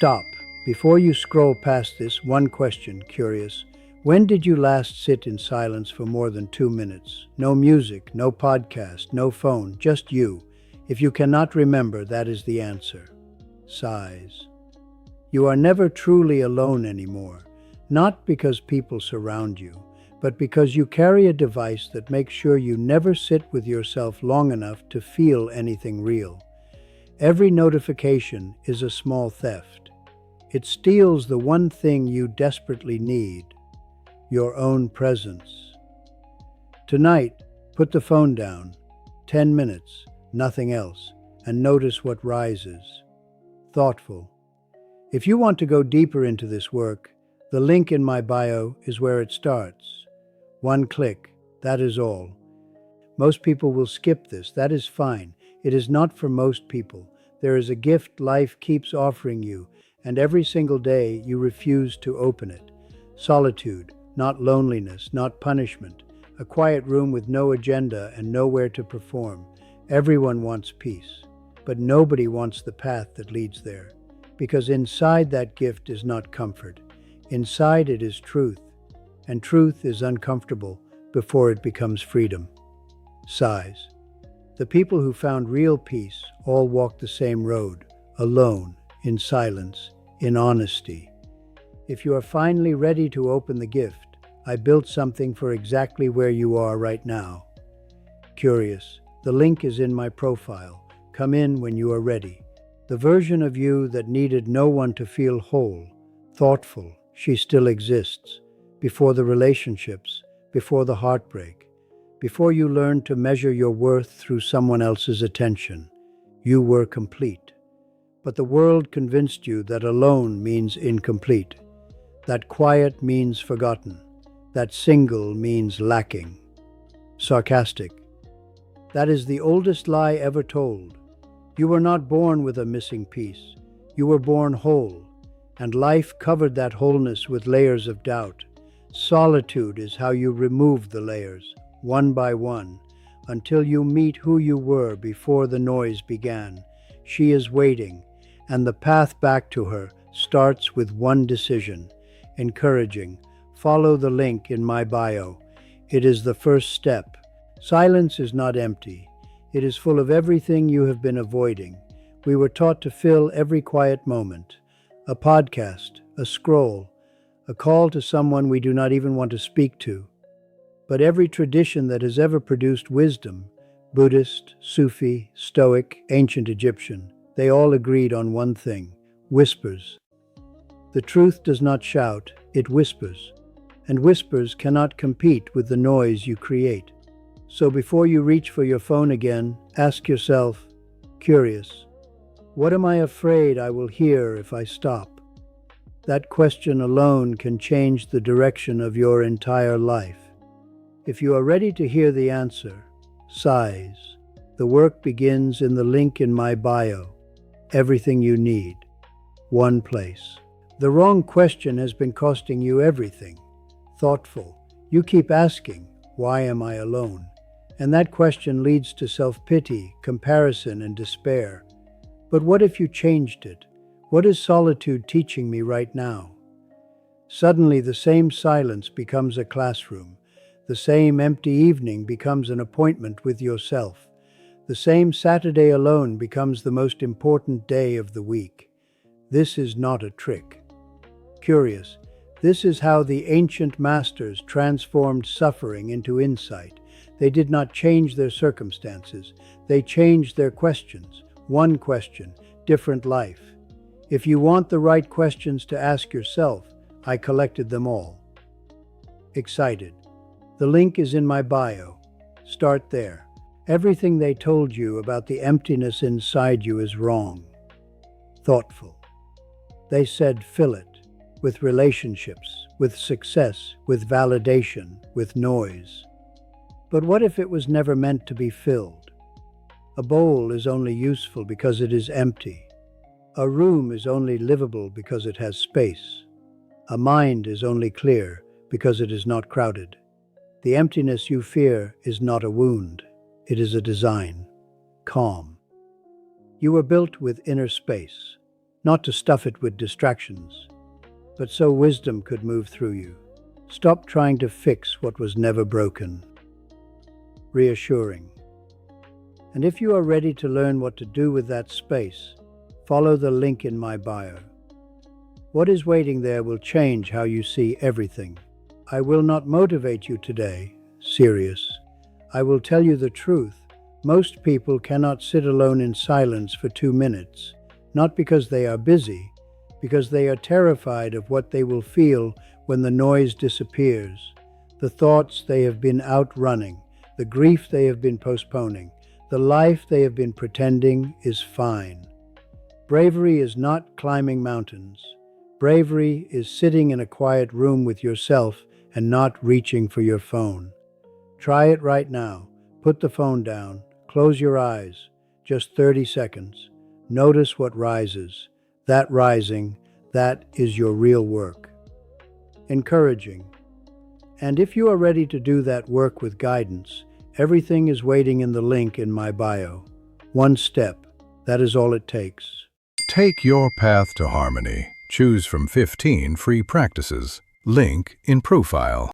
Stop. Before you scroll past this, one question, curious. When did you last sit in silence for more than 2 minutes? No music, no podcast, no phone, just you. If you cannot remember, that is the answer. Sighs. You are never truly alone anymore, not because people surround you, but because you carry a device that makes sure you never sit with yourself long enough to feel anything real. Every notification is a small theft. It steals the one thing you desperately need, your own presence. Tonight, put the phone down, 10 minutes, nothing else, and notice what rises. Thoughtful. If you want to go deeper into this work, the link in my bio is where it starts. One click, that is all. Most people will skip this, that is fine. It is not for most people. There is a gift life keeps offering you, and every single day you refuse to open it. Solitude, not loneliness, not punishment. A quiet room with no agenda and nowhere to perform. Everyone wants peace, but nobody wants the path that leads there. Because inside that gift is not comfort. Inside it is truth, and truth is uncomfortable before it becomes freedom. Sighs. The people who found real peace all walked the same road, alone, in silence, in honesty. If you are finally ready to open the gift, I built something for exactly where you are right now. Curious, the link is in my profile. Come in when you are ready. The version of you that needed no one to feel whole, thoughtful, she still exists. Before the relationships, before the heartbreak, before you learned to measure your worth through someone else's attention, you were complete. But the world convinced you that alone means incomplete, that quiet means forgotten, that single means lacking. Sarcastic. That is the oldest lie ever told. You were not born with a missing piece. You were born whole, and life covered that wholeness with layers of doubt. Solitude is how you remove the layers, one by one, until you meet who you were before the noise began. She is waiting, and the path back to her starts with one decision. Encouraging. Follow the link in my bio. It is the first step. Silence is not empty. It is full of everything you have been avoiding. We were taught to fill every quiet moment. A podcast, a scroll, a call to someone we do not even want to speak to. But every tradition that has ever produced wisdom, Buddhist, Sufi, Stoic, ancient Egyptian, they all agreed on one thing: whispers. The truth does not shout, it whispers. And whispers cannot compete with the noise you create. So before you reach for your phone again, ask yourself, curious, what am I afraid I will hear if I stop? That question alone can change the direction of your entire life. If you are ready to hear the answer, sighs. The work begins in the link in my bio. Everything you need. One place. The wrong question has been costing you everything. Thoughtful. You keep asking, why am I alone? And that question leads to self-pity, comparison, and despair. But what if you changed it? What is solitude teaching me right now? Suddenly the same silence becomes a classroom. The same empty evening becomes an appointment with yourself. The same Saturday alone becomes the most important day of the week. This is not a trick. Curious, this is how the ancient masters transformed suffering into insight. They did not change their circumstances. They changed their questions. One question, different life. If you want the right questions to ask yourself, I collected them all. Excited. The link is in my bio. Start there. Everything they told you about the emptiness inside you is wrong. Thoughtful. They said fill it with relationships, with success, with validation, with noise. But what if it was never meant to be filled? A bowl is only useful because it is empty. A room is only livable because it has space. A mind is only clear because it is not crowded. The emptiness you fear is not a wound. It is a design. Calm. You were built with inner space. not to stuff it with distractions, but so wisdom could move through you. Stop trying to fix what was never broken. Reassuring. And if you are ready to learn what to do with that space, follow the link in my bio. What is waiting there will change how you see everything. I will not motivate you today, serious. I will tell you the truth. Most people cannot sit alone in silence for 2 minutes, not because they are busy, because they are terrified of what they will feel when the noise disappears, the thoughts they have been outrunning, the grief they have been postponing, the life they have been pretending is fine. Bravery is not climbing mountains. Bravery is sitting in a quiet room with yourself and not reaching for your phone. Try it right now. Put the phone down. Close your eyes. Just 30 seconds. Notice what rises. That rising, that is your real work. Encouraging. And if you are ready to do that work with guidance, everything is waiting in the link in my bio. One step. That is all it takes. Take your path to harmony. Choose from 15 free practices. Link in profile.